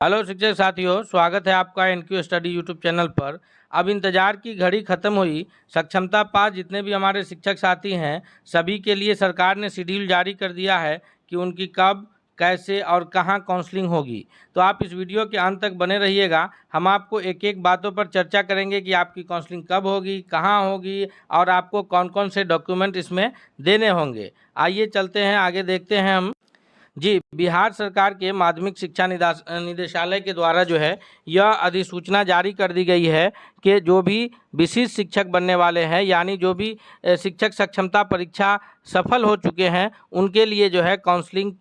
Hello शिक्षक साथियों, स्वागत है आपका एनक्यू स्टडी यूट्यूब चैनल पर। अब इंतजार की घड़ी खत्म हुई। सक्षमता पास जितने भी हमारे शिक्षक साथी हैं, सभी के लिए सरकार ने शेड्यूल जारी कर दिया है कि उनकी कब, कैसे और कहां काउंसलिंग होगी। तो आप इस वीडियो के अंत तक बने रहिएगा। हम आपको एक एक बातों पर चर्चा करेंगे कि आपकी काउंसलिंग कब होगी, कहां होगी और आपको कौन कौन से डॉक्यूमेंट इसमें देने होंगे। आइए चलते हैं आगे, देखते हैं हम। जी, बिहार सरकार के माध्यमिक शिक्षा निदेशालय के द्वारा जो है यह अधिसूचना जारी कर दी गई है कि जो भी विशिष्ट शिक्षक बनने वाले हैं, यानी जो भी शिक्षक सक्षमता परीक्षा सफल हो चुके हैं, उनके लिए जो है काउंसलिंग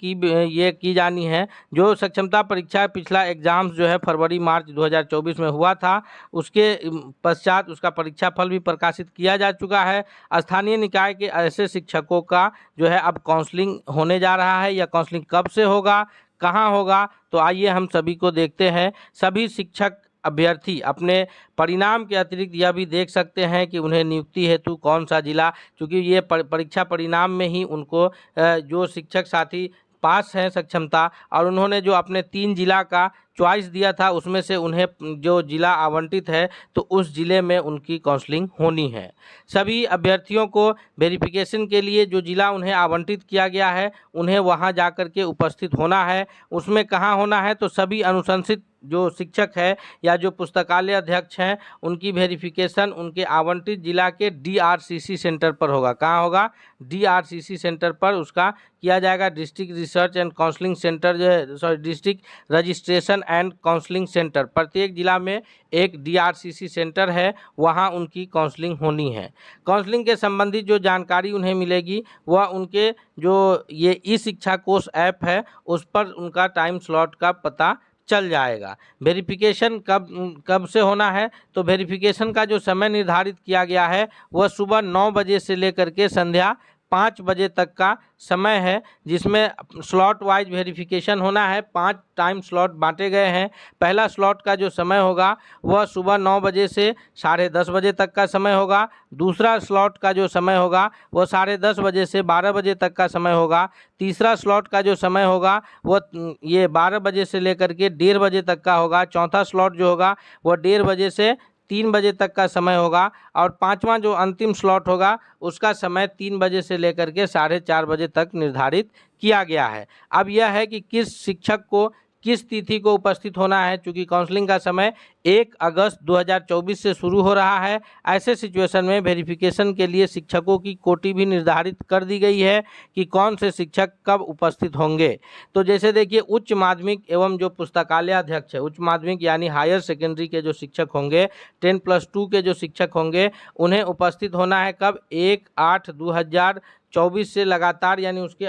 ये की जानी है। जो सक्षमता परीक्षा पिछला एग्ज़ाम्स जो है फरवरी मार्च 2024 में हुआ था, उसके पश्चात उसका परीक्षा फल भी प्रकाशित किया जा चुका है। स्थानीय निकाय के ऐसे शिक्षकों का जो है अब काउंसलिंग होने जा रहा है। या काउंसलिंग कब से होगा, कहाँ होगा, तो आइए हम सभी को देखते हैं। सभी शिक्षक अभ्यर्थी अपने परिणाम के अतिरिक्त यह भी देख सकते हैं कि उन्हें नियुक्ति हेतु कौन सा जिला, क्योंकि ये परीक्षा परिणाम में ही उनको जो शिक्षक साथी पास हैं सक्षमता और उन्होंने जो अपने 3 जिला का चॉइस दिया था, उसमें से उन्हें जो जिला आवंटित है तो उस जिले में उनकी काउंसलिंग होनी है। सभी अभ्यर्थियों को वेरिफिकेशन के लिए जो जिला उन्हें आवंटित किया गया है, उन्हें वहां जाकर के उपस्थित होना है। उसमें कहाँ होना है, तो सभी अनुशंसित जो शिक्षक है या जो पुस्तकालय अध्यक्ष हैं, उनकी वेरिफिकेशन उनके आवंटित जिला के DRCC सेंटर पर होगा। कहाँ होगा? DRCC सेंटर पर उसका किया जाएगा। District research and counselling centre जो है, district registration and counselling centre, प्रत्येक जिला में एक DRCC सेंटर है, वहां उनकी काउंसलिंग होनी है। काउंसलिंग के संबंधित जो जानकारी उन्हें मिलेगी वह उनके जो ये ई शिक्षा कोष ऐप है उस पर उनका टाइम स्लॉट का पता चल जाएगा। वेरिफिकेशन कब से होना है, तो वेरिफिकेशन का जो समय निर्धारित किया गया है वह सुबह 9 बजे से लेकर के संध्या 5 बजे तक का समय है, जिसमें स्लॉट वाइज वेरिफिकेशन होना है। 5 टाइम स्लॉट बांटे गए हैं। पहला स्लॉट का जो समय होगा वह सुबह 9 बजे से 10:30 बजे तक का समय होगा। दूसरा स्लॉट का जो समय होगा वह 10:30 बजे से 12 बजे तक का समय होगा। तीसरा स्लॉट का जो समय होगा वह ये 12 बजे से लेकर के 1:30 बजे तक का होगा। चौथा स्लॉट जो होगा वह 1:30 बजे से 3 बजे तक का समय होगा। और पांचवा जो अंतिम स्लॉट होगा उसका समय 3 बजे से लेकर के 4:30 बजे तक निर्धारित किया गया है। अब यह है कि किस शिक्षक को किस तिथि को उपस्थित होना है। चूँकि काउंसलिंग का समय 1 अगस्त 2024 से शुरू हो रहा है, ऐसे सिचुएशन में वेरिफिकेशन के लिए शिक्षकों की कोटि भी निर्धारित कर दी गई है कि कौन से शिक्षक कब उपस्थित होंगे। तो जैसे देखिए, उच्च माध्यमिक एवं जो पुस्तकालय अध्यक्ष है, उच्च माध्यमिक यानी हायर सेकेंडरी के जो शिक्षक होंगे, 10+2 के जो शिक्षक होंगे, उन्हें उपस्थित होना है कब? 1/8/2024 से लगातार, यानी उसके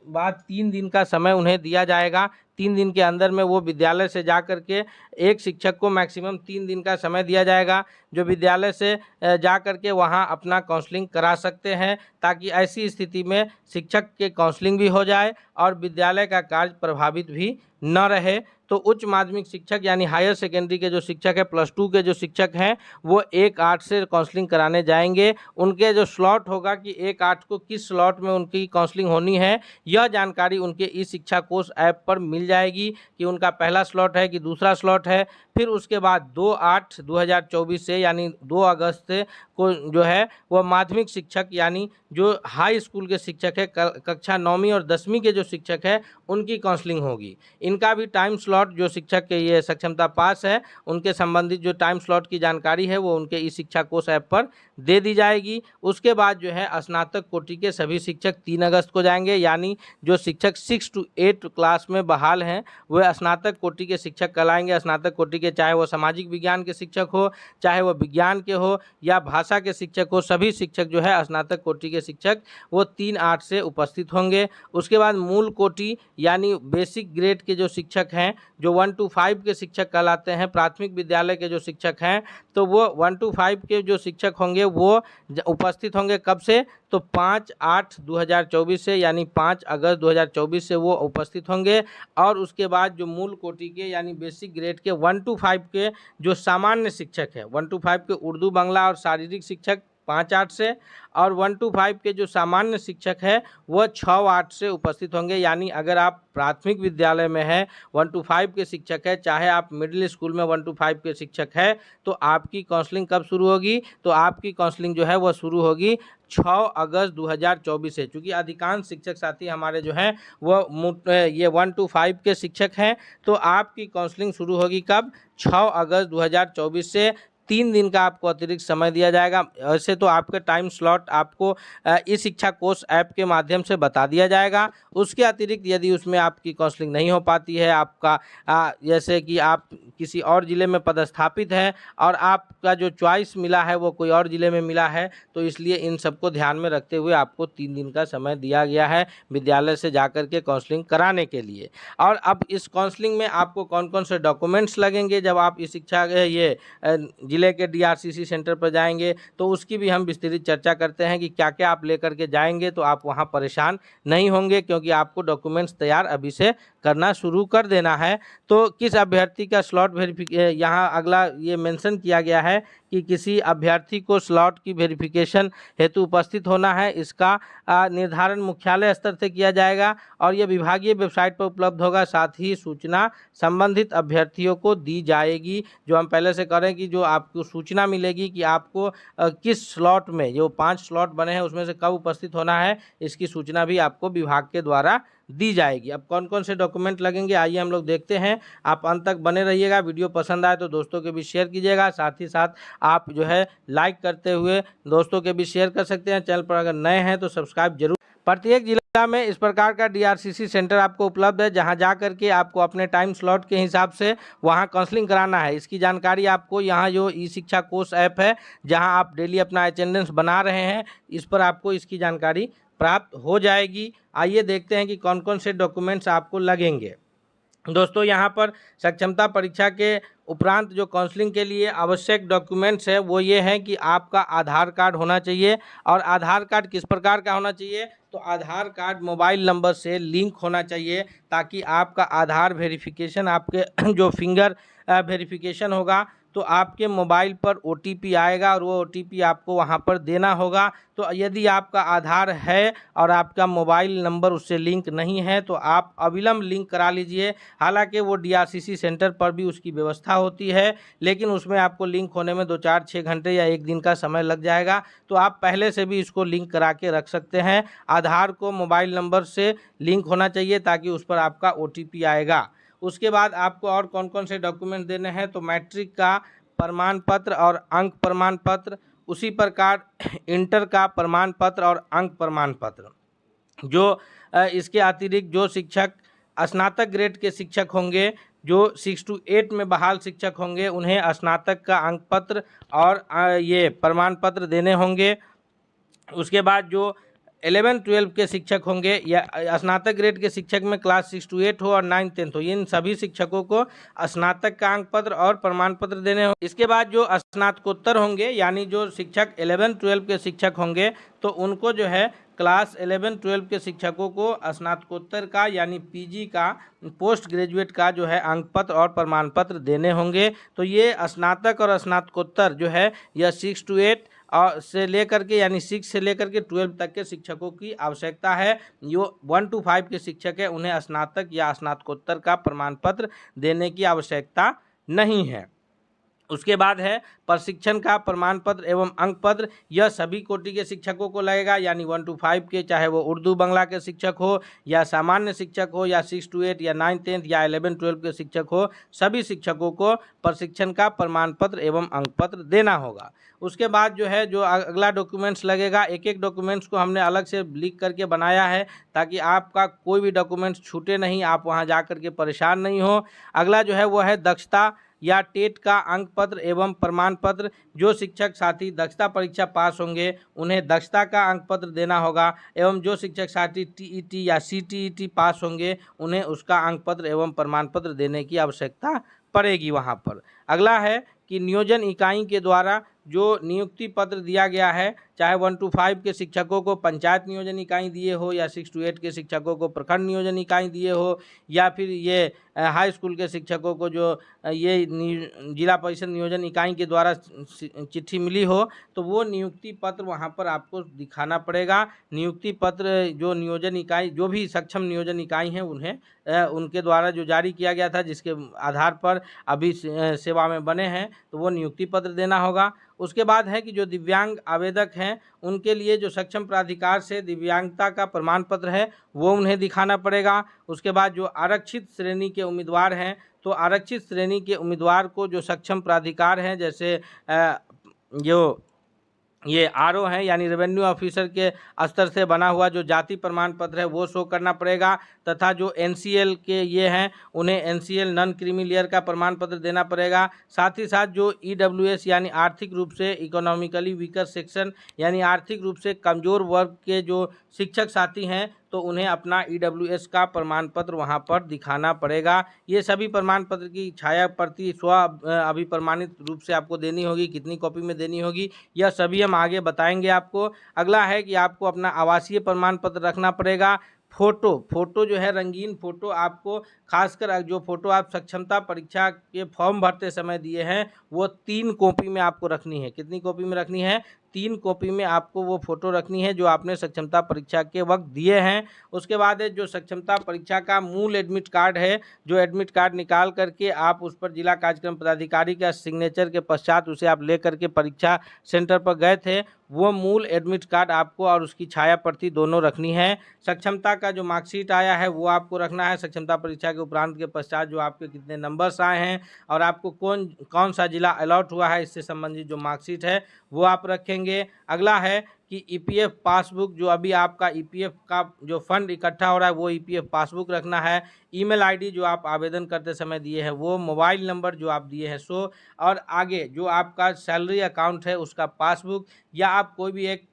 बाद 3 दिन का समय उन्हें दिया जाएगा। 3 दिन के अंदर में वो विद्यालय से जा कर के, एक शिक्षक को मैक्सिमम 3 दिन का समय दिया जाएगा जो विद्यालय से जा कर के वहाँ अपना काउंसलिंग करा सकते हैं, ताकि ऐसी स्थिति में शिक्षक के काउंसलिंग भी हो जाए और विद्यालय का कार्य प्रभावित भी न रहे। तो उच्च माध्यमिक शिक्षक यानी हायर सेकेंडरी के जो शिक्षक है, +2 के जो शिक्षक हैं, वो 1/8 से काउंसलिंग कराने जाएंगे। उनके जो स्लॉट होगा कि 1/8 को किस स्लॉट में उनकी काउंसलिंग होनी है, यह जानकारी उनके ई शिक्षा कोष ऐप पर मिल जाएगी कि उनका पहला स्लॉट है कि दूसरा स्लॉट है। फिर उसके बाद 2/8/2024 से यानी 2 अगस्त से को जो है वह माध्यमिक शिक्षक यानी जो हाई स्कूल के शिक्षक है, कक्षा 9वीं और 10वीं के जो शिक्षक है, उनकी काउंसलिंग होगी। इनका भी टाइम स्लॉट, जो शिक्षक के ये सक्षमता पास है उनके संबंधित जो टाइम स्लॉट की जानकारी है वो उनके ई शिक्षा कोष ऐप पर दे दी जाएगी। उसके बाद जो है स्नातक कोटि के सभी शिक्षक 3 अगस्त को जाएंगे, यानी जो शिक्षक 6 to 8 क्लास में बहाल हैं वह स्नातक कोटि के शिक्षक कहलाएंगे। स्नातक कोटि के, चाहे वो सामाजिक विज्ञान के शिक्षक हो, चाहे वो विज्ञान के हो या भाषा के शिक्षक हो, सभी शिक्षक जो है स्नातक कोटि के शिक्षक वो 3/8 से उपस्थित होंगे। उसके बाद मूल कोटि यानी बेसिक ग्रेड के जो शिक्षक हैं, जो 1 to 5 के शिक्षक कहलाते हैं, प्राथमिक विद्यालय के जो शिक्षक हैं, तो वो 1 to 5 के जो शिक्षक होंगे वो उपस्थित होंगे कब से? तो 5/8/2024 से, यानी 5 अगस्त 2024 से वो उपस्थित होंगे। और उसके बाद जो मूल कोटि के यानी बेसिक ग्रेड के 1 to 5 के जो सामान्य शिक्षक हैं, 1 to 5 के उर्दू, बांग्ला और शारीरिक शिक्षक 5-8 से, और 1 to 5 के जो सामान्य शिक्षक है वह 6-8 से उपस्थित होंगे। यानी अगर आप प्राथमिक विद्यालय में हैं, 1 to 5 के शिक्षक है, चाहे आप मिडिल स्कूल में 1 to 5 के शिक्षक है, तो आपकी काउंसलिंग कब शुरू होगी? तो आपकी काउंसलिंग जो है वह शुरू होगी 6 अगस्त 2024 से। चूँकि अधिकांश शिक्षक साथी हमारे जो हैं वह ये 1 to 5 के शिक्षक हैं, तो आपकी काउंसलिंग शुरू होगी कब? 6 अगस्त 2024 से। 3 दिन का आपको अतिरिक्त समय दिया जाएगा। वैसे तो आपका टाइम स्लॉट आपको ई शिक्षा कोष ऐप के माध्यम से बता दिया जाएगा। उसके अतिरिक्त यदि उसमें आपकी काउंसलिंग नहीं हो पाती है, आपका जैसे कि आप किसी और ज़िले में पदस्थापित हैं और आपका जो चॉइस मिला है वो कोई और ज़िले में मिला है, तो इसलिए इन सबको ध्यान में रखते हुए आपको 3 दिन का समय दिया गया है विद्यालय से जाकर के काउंसलिंग कराने के लिए। और अब इस काउंसलिंग में आपको कौन कौन से डॉक्यूमेंट्स लगेंगे जब आप इस शिक्षा ये ज़िले के DRCC सेंटर पर जाएंगे, तो उसकी भी हम विस्तृत चर्चा करते हैं कि क्या क्या आप लेकर के जाएंगे, तो आप वहां परेशान नहीं होंगे, क्योंकि आपको डॉक्यूमेंट्स तैयार अभी से करना शुरू कर देना है। तो किस अभ्यर्थी का स्लॉट वेरिफिकेशन, यहाँ अगला ये मेंशन किया गया है कि किसी अभ्यर्थी को स्लॉट की वेरिफिकेशन हेतु उपस्थित होना है। इसका निर्धारण मुख्यालय स्तर से किया जाएगा और यह विभागीय वेबसाइट पर उपलब्ध होगा। साथ ही सूचना संबंधित अभ्यर्थियों को दी जाएगी। जो हम पहले से करें कि जो आपको सूचना मिलेगी कि आपको किस स्लॉट में, जो 5 स्लॉट बने हैं उसमें से कब उपस्थित होना है, इसकी सूचना भी आपको विभाग के द्वारा दी जाएगी। अब कौन कौन से डॉक्यूमेंट लगेंगे, आइए हम लोग देखते हैं। आप अंत तक बने रहिएगा। वीडियो पसंद आए तो दोस्तों के बीच शेयर कीजिएगा। साथ ही साथ आप जो है लाइक करते हुए दोस्तों के बीच शेयर कर सकते हैं। चैनल पर अगर नए हैं तो सब्सक्राइब जरूर। प्रत्येक जिला में इस प्रकार का DRCC सेंटर आपको उपलब्ध है, जहां जा करके आपको अपने टाइम स्लॉट के हिसाब से वहां काउंसलिंग कराना है। इसकी जानकारी आपको यहाँ जो ई शिक्षा कोष ऐप है, जहां आप डेली अपना अटेंडेंस बना रहे हैं, इस पर आपको इसकी जानकारी प्राप्त हो जाएगी। आइए देखते हैं कि कौन कौन से डॉक्यूमेंट्स आपको लगेंगे। दोस्तों, यहाँ पर सक्षमता परीक्षा के उपरांत जो काउंसलिंग के लिए आवश्यक डॉक्यूमेंट्स है वो ये हैं कि आपका आधार कार्ड होना चाहिए। और आधार कार्ड किस प्रकार का होना चाहिए? तो आधार कार्ड मोबाइल नंबर से लिंक होना चाहिए, ताकि आपका आधार वेरिफिकेशन, आपके जो फिंगर वेरिफिकेशन होगा, तो आपके मोबाइल पर OTP आएगा और वो OTP आपको वहाँ पर देना होगा। तो यदि आपका आधार है और आपका मोबाइल नंबर उससे लिंक नहीं है, तो आप अविलंब लिंक करा लीजिए। हालांकि वो DRCC सेंटर पर भी उसकी व्यवस्था होती है, लेकिन उसमें आपको लिंक होने में 2-4-6 घंटे या 1 दिन का समय लग जाएगा। तो आप पहले से भी इसको लिंक करा के रख सकते हैं। आधार को मोबाइल नंबर से लिंक होना चाहिए, ताकि उस पर आपका OTP आएगा। उसके बाद आपको और कौन कौन से डॉक्यूमेंट देने हैं? तो मैट्रिक का प्रमाण पत्र और अंक प्रमाण पत्र, उसी प्रकार इंटर का प्रमाण पत्र और अंक प्रमाण पत्र। जो इसके अतिरिक्त जो शिक्षक स्नातक ग्रेड के शिक्षक होंगे, जो 6 to 8 में बहाल शिक्षक होंगे, उन्हें स्नातक का अंक पत्र और ये प्रमाण पत्र देने होंगे। उसके बाद जो 11-12 के शिक्षक होंगे या स्नातक ग्रेड के शिक्षक में क्लास 6 to 8 हो और 9-10 हो, इन सभी शिक्षकों को स्नातक का अंक पत्र और प्रमाण पत्र देने होंगे। इसके बाद जो स्नातकोत्तर होंगे, यानी जो शिक्षक 11-12 के शिक्षक होंगे, तो उनको जो है क्लास 11-12 के शिक्षकों को स्नातकोत्तर का यानी PG का, पोस्ट ग्रेजुएट का जो है अंक पत्र और प्रमाण पत्र देने होंगे। तो ये स्नातक और स्नातकोत्तर जो है यह 6 to 8 और से लेकर के, यानी 6 से लेकर के 12 तक के शिक्षकों की आवश्यकता है। जो 1 to 5 के शिक्षक है, उन्हें स्नातक या स्नातकोत्तर का प्रमाण पत्र देने की आवश्यकता नहीं है। उसके बाद है प्रशिक्षण का प्रमाण पत्र एवं अंक पत्र। यह सभी कोटि के शिक्षकों को लगेगा, यानी 1 to 5 के, चाहे वो उर्दू बांग्ला के शिक्षक हो या सामान्य शिक्षक हो या 6 to 8 या 9-10 या 11-12 के शिक्षक हो, सभी शिक्षकों को प्रशिक्षण का प्रमाण पत्र एवं अंक पत्र देना होगा। उसके बाद जो है, जो अगला डॉक्यूमेंट्स लगेगा, एक एक डॉक्यूमेंट्स को हमने अलग से लिख करके बनाया है, ताकि आपका कोई भी डॉक्यूमेंट्स छूटे नहीं, आप वहाँ जा कर के परेशान नहीं हो। अगला जो है वो है दक्षता या टेट का अंक पत्र एवं प्रमाण पत्र। जो शिक्षक साथी दक्षता परीक्षा पास होंगे, उन्हें दक्षता का अंक पत्र देना होगा, एवं जो शिक्षक साथी TET या CTET पास होंगे, उन्हें उसका अंक पत्र एवं प्रमाण पत्र देने की आवश्यकता पड़ेगी वहाँ पर। अगला है कि नियोजन इकाई के द्वारा जो नियुक्ति पत्र दिया गया है, चाहे 1 to 5 के शिक्षकों को पंचायत नियोजन इकाई दिए हो, या 6 to 8 के शिक्षकों को प्रखंड नियोजन इकाई दिए हो, या फिर ये हाई स्कूल के शिक्षकों को जो ये जिला परिषद नियोजन इकाई के द्वारा चिट्ठी मिली हो, तो वो नियुक्ति पत्र वहाँ पर आपको दिखाना पड़ेगा। नियुक्ति पत्र जो नियोजन इकाई, जो भी सक्षम नियोजन इकाई हैं, उन्हें उनके द्वारा जो जारी किया गया था, जिसके आधार पर अभी सेवा में बने हैं, तो वो नियुक्ति पत्र देना होगा। उसके बाद है कि जो दिव्यांग आवेदक हैं, उनके लिए जो सक्षम प्राधिकार से दिव्यांगता का प्रमाण पत्र है, वो उन्हें दिखाना पड़ेगा। उसके बाद जो आरक्षित श्रेणी के उम्मीदवार हैं, तो आरक्षित श्रेणी के उम्मीदवार को जो सक्षम प्राधिकार हैं, जैसे जो ये आरओ हैं, यानी रेवेन्यू ऑफिसर के स्तर से बना हुआ जो जाति प्रमाण पत्र है, वो शो करना पड़ेगा। तथा जो एनसीएल के ये हैं, उन्हें एनसीएल नॉन क्रीमी लेयर का प्रमाण पत्र देना पड़ेगा। साथ ही साथ जो ईडब्ल्यूएस यानी आर्थिक रूप से इकोनॉमिकली वीकर सेक्शन, यानी आर्थिक रूप से कमज़ोर वर्ग के जो शिक्षक साथी हैं, तो उन्हें अपना ईडब्ल्यूएस का प्रमाण पत्र वहाँ पर दिखाना पड़ेगा। ये सभी प्रमाण पत्र की छाया प्रति अभिप्रमाणित रूप से आपको देनी होगी। कितनी कॉपी में देनी होगी, यह सभी हम आगे बताएंगे आपको। अगला है कि आपको अपना आवासीय प्रमाण पत्र रखना पड़ेगा। फोटो जो है, रंगीन फोटो आपको, खासकर जो फोटो आप सक्षमता परीक्षा के फॉर्म भरते समय दिए हैं, वो 3 कॉपी में आपको रखनी है। कितनी कॉपी में रखनी है? 3 कॉपी में आपको वो फोटो रखनी है जो आपने सक्षमता परीक्षा के वक्त दिए हैं। उसके बाद है जो सक्षमता परीक्षा का मूल एडमिट कार्ड है, जो एडमिट कार्ड निकाल करके आप उस पर जिला कार्यक्रम पदाधिकारी का सिग्नेचर के पश्चात उसे आप ले करके परीक्षा सेंटर पर गए थे, वो मूल एडमिट कार्ड आपको और उसकी छाया प्रति दोनों रखनी है। सक्षमता का जो मार्कशीट आया है, वो आपको रखना है। सक्षमता परीक्षा के उपरांत के पश्चात जो आपके कितने नंबर्स आए हैं और आपको कौन सा जिला अलॉट हुआ है, इससे संबंधित जो मार्कशीट है, वो आप रखेंगे। अगला है कि ईपीएफ पासबुक, जो अभी आपका ईपीएफ का जो फंड इकट्ठा हो रहा है, वो ईपीएफ पासबुक रखना है। ईमेल आईडी जो आप आवेदन करते समय दिए हैं वो, मोबाइल नंबर जो आप दिए हैं सो, और आगे जो आपका सैलरी अकाउंट है उसका पासबुक, या आप कोई भी एक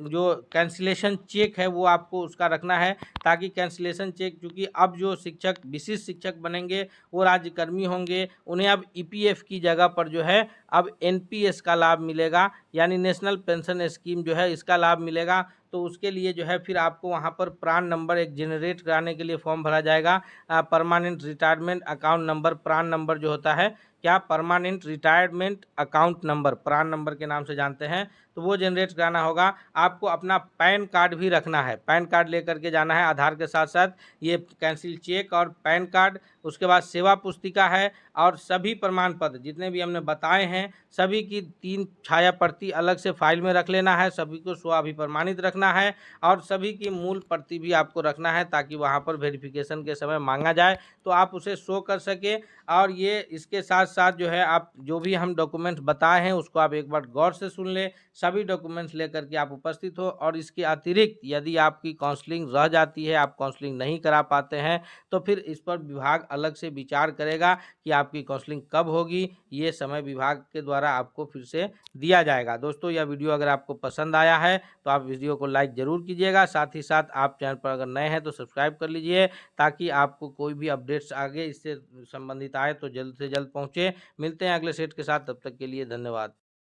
जो कैंसिलेशन चेक है वो आपको उसका रखना है, ताकि कैंसिलेशन चेक, क्योंकि अब जो शिक्षक विशिष्ट शिक्षक बनेंगे वो राज्यकर्मी होंगे, उन्हें अब ईपीएफ की जगह पर जो है अब एनपीएस का लाभ मिलेगा, यानी नेशनल पेंशन स्कीम जो है इसका लाभ मिलेगा। तो उसके लिए जो है फिर आपको वहाँ पर प्रान नंबर एक जनरेट कराने के लिए फॉर्म भरा जाएगा। Permanent retirement account number, PRAN number जो होता है, क्या permanent retirement account number, PRAN number के नाम से जानते हैं, तो वो जनरेट कराना होगा। आपको अपना पैन कार्ड भी रखना है, पैन कार्ड लेकर के जाना है आधार के साथ साथ, ये कैंसिल चेक और पैन कार्ड। उसके बाद सेवा पुस्तिका है, और सभी प्रमाण पत्र जितने भी हमने बताए हैं, सभी की 3 छाया प्रति अलग से फाइल में रख लेना है, सभी को स्वाभिप्रमाणित रखना है, और सभी की मूल प्रति भी आपको रखना है, ताकि वहाँ पर वेरिफिकेशन के समय मांगा जाए तो आप उसे शो कर सके। और ये इसके साथ साथ जो है, आप जो भी हम डॉक्यूमेंट्स बताए हैं उसको आप एक बार गौर से सुन लें, सभी डॉक्यूमेंट्स लेकर के आप उपस्थित हो। और इसके अतिरिक्त यदि आपकी काउंसलिंग रह जाती है, आप काउंसलिंग नहीं करा पाते हैं, तो फिर इस पर विभाग अलग से विचार करेगा कि आपकी काउंसलिंग कब होगी। ये समय विभाग के द्वारा आपको फिर से दिया जाएगा। दोस्तों, यह वीडियो अगर आपको पसंद आया है तो आप वीडियो को लाइक ज़रूर कीजिएगा। साथ ही साथ आप चैनल पर अगर नए हैं तो सब्सक्राइब कर लीजिए, ताकि आपको कोई भी अपडेट्स आगे इससे संबंधित आए तो जल्द से जल्द पहुँचे। मिलते हैं अगले सेट के साथ, तब तक के लिए धन्यवाद।